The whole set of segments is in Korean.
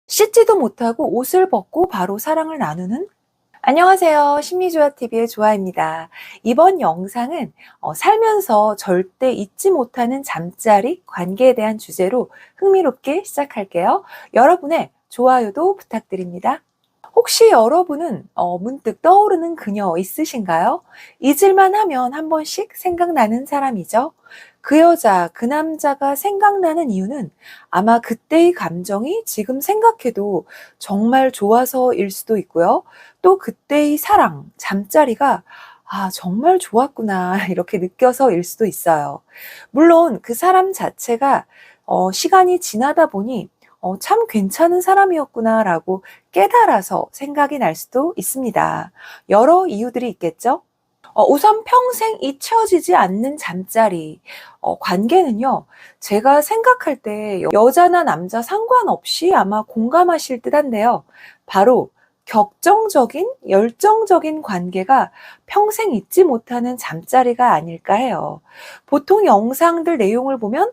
씻지도 못하고 옷을 벗고 바로 사랑을 나누는? 안녕하세요. 심리조화TV의 조아입니다. 이번 영상은 살면서 절대 잊지 못하는 잠자리 관계에 대한 주제로 흥미롭게 시작할게요. 여러분의 좋아요도 부탁드립니다. 혹시 여러분은 문득 떠오르는 그녀 있으신가요? 잊을만 하면 한 번씩 생각나는 사람이죠. 그 여자, 그 남자가 생각나는 이유는 아마 그때의 감정이 지금 생각해도 정말 좋아서일 수도 있고요. 또 그때의 사랑, 잠자리가 정말 좋았구나 이렇게 느껴서일 수도 있어요. 물론 그 사람 자체가 시간이 지나다 보니 참 괜찮은 사람이었구나라고 깨달아서 생각이 날 수도 있습니다. 여러 이유들이 있겠죠? 우선 평생 잊혀지지 않는 잠자리. 관계는요, 제가 생각할 때 여자나 남자 상관없이 아마 공감하실 듯 한데요. 바로 격정적인, 열정적인 관계가 평생 잊지 못하는 잠자리가 아닐까 해요. 보통 영상들 내용을 보면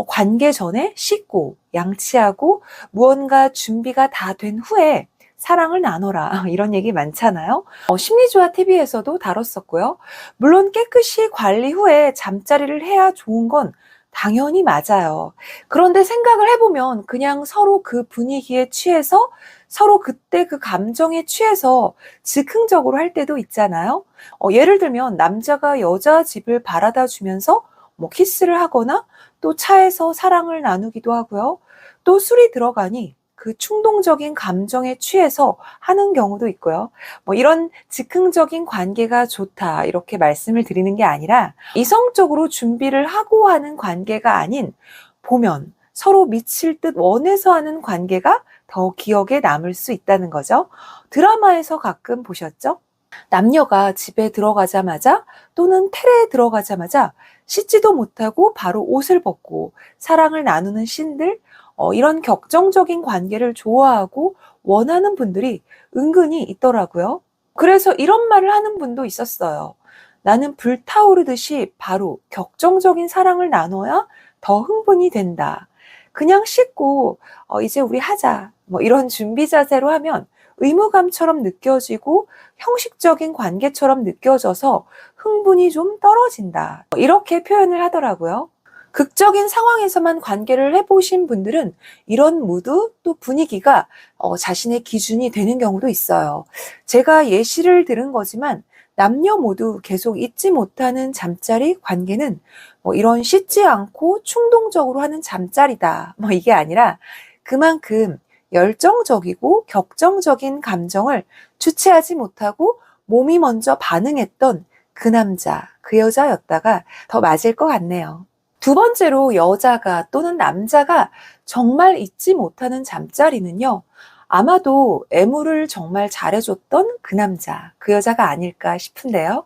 관계 전에 씻고 양치하고 무언가 준비가 다 된 후에 사랑을 나눠라 이런 얘기 많잖아요. 심리조화 TV에서도 다뤘었고요. 물론 깨끗이 관리 후에 잠자리를 해야 좋은 건 당연히 맞아요. 그런데 생각을 해보면 그냥 서로 그 분위기에 취해서 서로 그때 그 감정에 취해서 즉흥적으로 할 때도 있잖아요. 예를 들면 남자가 여자 집을 바라다 주면서 뭐 키스를 하거나 또 차에서 사랑을 나누기도 하고요. 또 술이 들어가니 그 충동적인 감정에 취해서 하는 경우도 있고요. 뭐 이런 즉흥적인 관계가 좋다 이렇게 말씀을 드리는 게 아니라 이성적으로 준비를 하고 하는 관계가 아닌 보면 서로 미칠 듯 원해서 하는 관계가 더 기억에 남을 수 있다는 거죠. 드라마에서 가끔 보셨죠? 남녀가 집에 들어가자마자 또는 테레에 들어가자마자 씻지도 못하고 바로 옷을 벗고 사랑을 나누는 씬들, 이런 격정적인 관계를 좋아하고 원하는 분들이 은근히 있더라고요. 그래서 이런 말을 하는 분도 있었어요. 나는 불타오르듯이 바로 격정적인 사랑을 나눠야 더 흥분이 된다. 그냥 씻고 이제 우리 하자. 뭐 이런 준비 자세로 하면 의무감처럼 느껴지고 형식적인 관계처럼 느껴져서 흥분이 좀 떨어진다. 이렇게 표현을 하더라고요. 극적인 상황에서만 관계를 해보신 분들은 이런 무드 또 분위기가 자신의 기준이 되는 경우도 있어요. 제가 예시를 들은 거지만 남녀 모두 계속 잊지 못하는 잠자리 관계는 뭐 이런 씻지 않고 충동적으로 하는 잠자리다. 뭐 이게 아니라 그만큼 열정적이고 격정적인 감정을 주체하지 못하고 몸이 먼저 반응했던 그 남자, 그 여자였다가 더 맞을 것 같네요. 두 번째로 여자가 또는 남자가 정말 잊지 못하는 잠자리는요. 아마도 애무를 정말 잘해줬던 그 남자, 그 여자가 아닐까 싶은데요.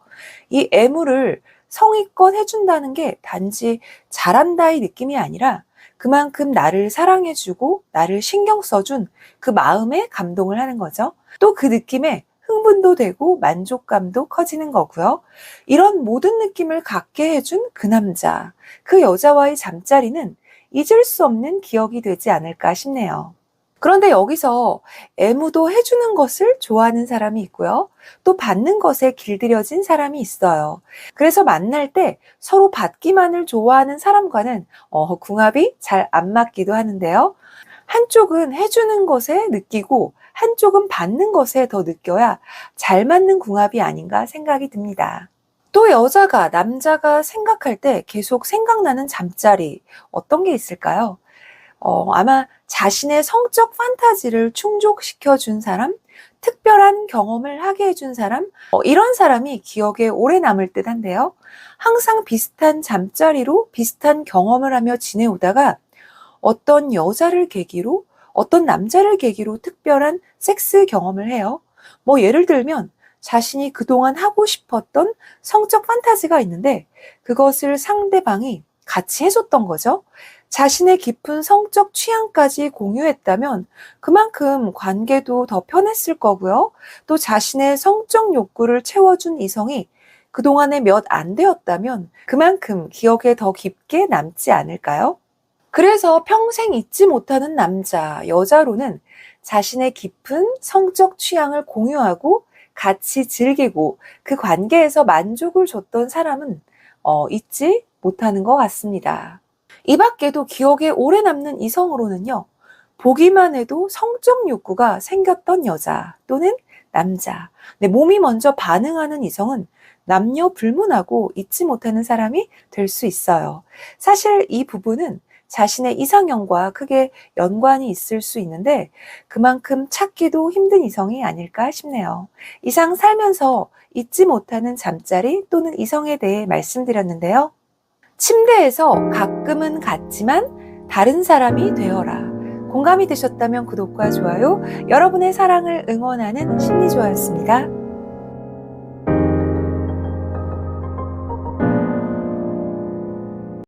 이 애무를 성의껏 해준다는 게 단지 잘한다의 느낌이 아니라 그만큼 나를 사랑해주고 나를 신경 써준 그 마음에 감동을 하는 거죠. 또 그 느낌에 흥분도 되고 만족감도 커지는 거고요. 이런 모든 느낌을 갖게 해준 그 남자, 그 여자와의 잠자리는 잊을 수 없는 기억이 되지 않을까 싶네요. 그런데 여기서 애무도 해주는 것을 좋아하는 사람이 있고요. 또 받는 것에 길들여진 사람이 있어요. 그래서 만날 때 서로 받기만을 좋아하는 사람과는 궁합이 잘 안 맞기도 하는데요. 한쪽은 해주는 것에 느끼고 한쪽은 받는 것에 더 느껴야 잘 맞는 궁합이 아닌가 생각이 듭니다. 또 여자가 남자가 생각할 때 계속 생각나는 잠자리 어떤 게 있을까요? 아마 자신의 성적 판타지를 충족시켜 준 사람, 특별한 경험을 하게 해준 사람, 이런 사람이 기억에 오래 남을 듯 한데요. 항상 비슷한 잠자리로 비슷한 경험을 하며 지내오다가 어떤 여자를 계기로, 어떤 남자를 계기로 특별한 섹스 경험을 해요. 뭐 예를 들면 자신이 그동안 하고 싶었던 성적 판타지가 있는데 그것을 상대방이 같이 해줬던 거죠. 자신의 깊은 성적 취향까지 공유했다면 그만큼 관계도 더 편했을 거고요. 또 자신의 성적 욕구를 채워준 이성이 그동안에 몇 안 되었다면 그만큼 기억에 더 깊게 남지 않을까요? 그래서 평생 잊지 못하는 남자, 여자로는 자신의 깊은 성적 취향을 공유하고 같이 즐기고 그 관계에서 만족을 줬던 사람은 잊지 못하는 것 같습니다. 이 밖에도 기억에 오래 남는 이성으로는요, 보기만 해도 성적 욕구가 생겼던 여자 또는 남자, 몸이 먼저 반응하는 이성은 남녀 불문하고 잊지 못하는 사람이 될 수 있어요. 사실 이 부분은 자신의 이상형과 크게 연관이 있을 수 있는데 그만큼 찾기도 힘든 이성이 아닐까 싶네요. 이상 살면서 잊지 못하는 잠자리 또는 이성에 대해 말씀드렸는데요. 침대에서 가끔은 같지만 다른 사람이 되어라. 공감이 되셨다면 구독과 좋아요, 여러분의 사랑을 응원하는 심리조화였습니다.